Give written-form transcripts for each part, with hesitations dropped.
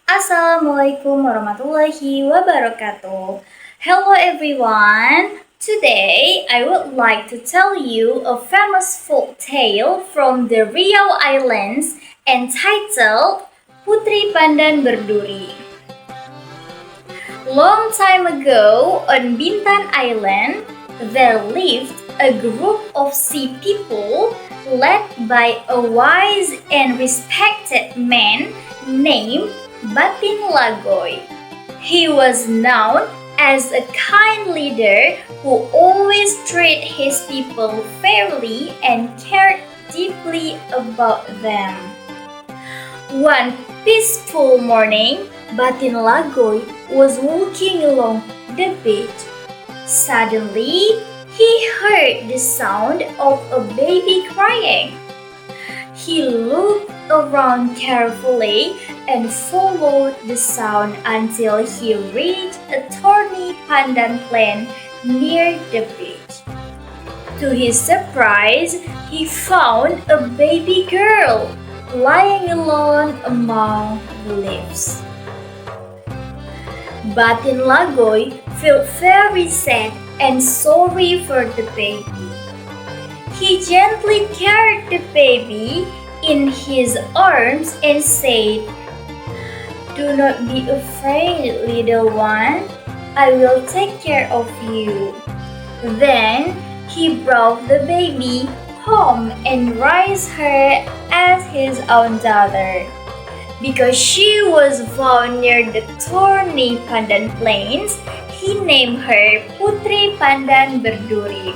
Assalamualaikum warahmatullahi wabarakatuh. Hello everyone. Today I would like to tell you a famous folk tale from the Riau Islands entitled Putri Pandan Berduri. Long time ago on Bintan Island, there lived a group of sea people led by a wise and respected man named Batin Lagoy. He was known as a kind leader who always treated his people fairly and cared deeply about them. One peaceful morning, Batin Lagoy was walking along the beach. Suddenly, he heard the sound of a baby crying. He looked around carefully and followed the sound until he reached a thorny pandan plant near the beach. To his surprise, he found a baby girl lying alone among the leaves. Batin Lagoy felt very sad and sorry for the baby. He gently carried the baby in his arms and said, "Do not be afraid, little one. I will take care of you." Then he brought the baby home and raised her as his own daughter. Because she was found near the thorny Pandan plains, he named her Putri Pandan Berduri.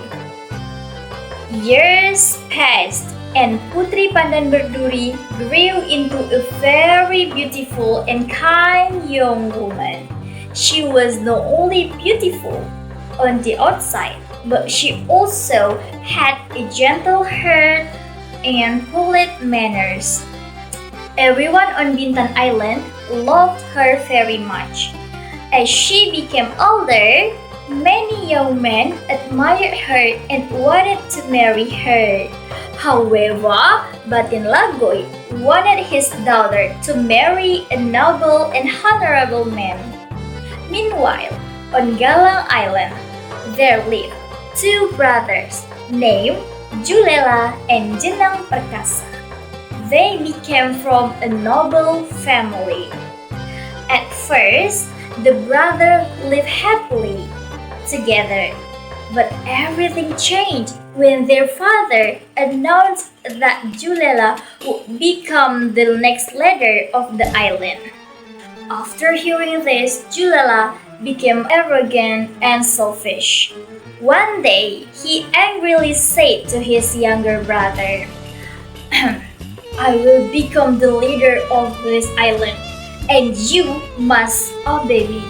Years passed and Putri Pandan Berduri grew into a very beautiful and kind young woman. She was not only beautiful on the outside, but she also had a gentle heart and polite manners. Everyone on Bintan Island loved her very much. As she became older, many young men admired her and wanted to marry her. However, Batin Lagoy wanted his daughter to marry a noble and honorable man. Meanwhile, on Galang Island, there lived two brothers named Julela and Jenang Perkasa. They became from a noble family. At first, the brothers lived happily together, but everything changed when their father announced that Julela would become the next leader of the island. After hearing this, Julela became arrogant and selfish. One day, he angrily said to his younger brother, "I will become the leader of this island, and you must obey me."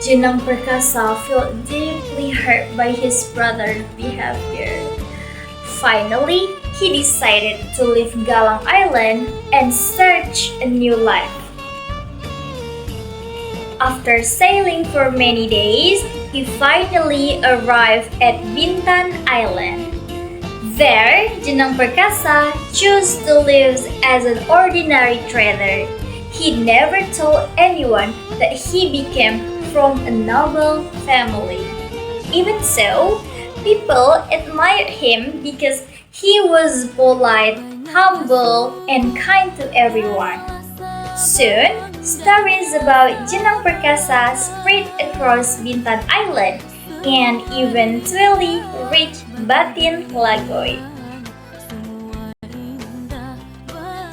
Jenang Perkasa felt deeply hurt by his brother's behavior. Finally, he decided to leave Galang Island and search a new life. After sailing for many days, he finally arrived at Bintan Island. There, Jenang Perkasa chose to live as an ordinary trader. He never told anyone that he became from a noble family. Even so, people admired him because he was polite, humble, and kind to everyone. Soon, stories about Jenang Perkasa spread across Bintan Island and eventually reached Batin Lagoy.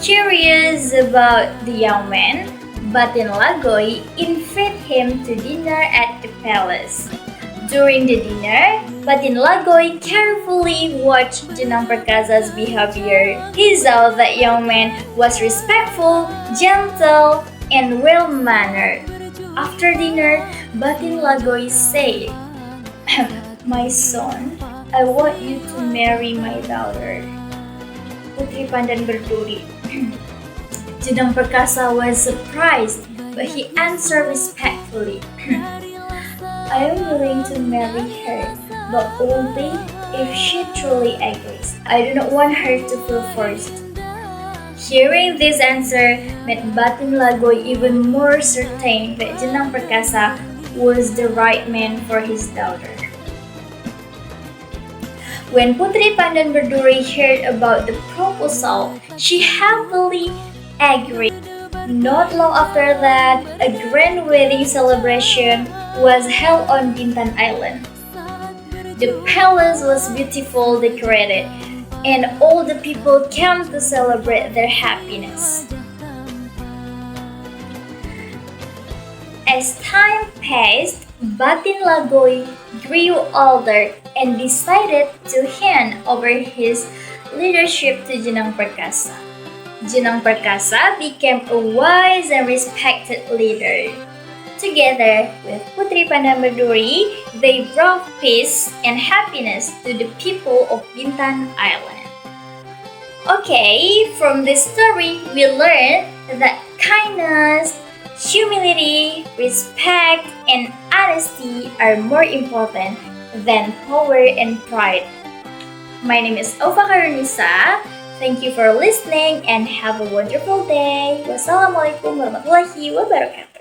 Curious about the young man, Batin Lagoy invited him to dinner at the palace. During the dinner, Batin Lagoy carefully watched Jenang Perkasa's behavior. He saw that young man was respectful, gentle, and well-mannered. After dinner, Batin Lagoy said, "My son, I want you to marry my daughter, Putri Pandan Berduri." Jenang Perkasa was surprised, but he answered respectfully, "I am willing to marry her, but only if she truly agrees. I do not want her to feel forced." Hearing this answer made Batin Lagoy even more certain that Jenang Perkasa was the right man for his daughter. When Putri Pandan Berduri heard about the proposal, she happily agreed. Not long after that, a grand wedding celebration was held on Bintan Island. The palace was beautifully decorated, and all the people came to celebrate their happiness. As time passed, Batin Lagoy grew older and decided to hand over his leadership to Jenang Perkasa. Jenang Perkasa became a wise and respected leader. Together with Putri Pandan Berduri, they brought peace and happiness to the people of Bintan Island. Okay, from this story, we learn that kindness, humility, respect, and honesty are more important than power and pride. My name is Ova Karunisa. Thank you for listening and have a wonderful day. Wassalamualaikum warahmatullahi wabarakatuh.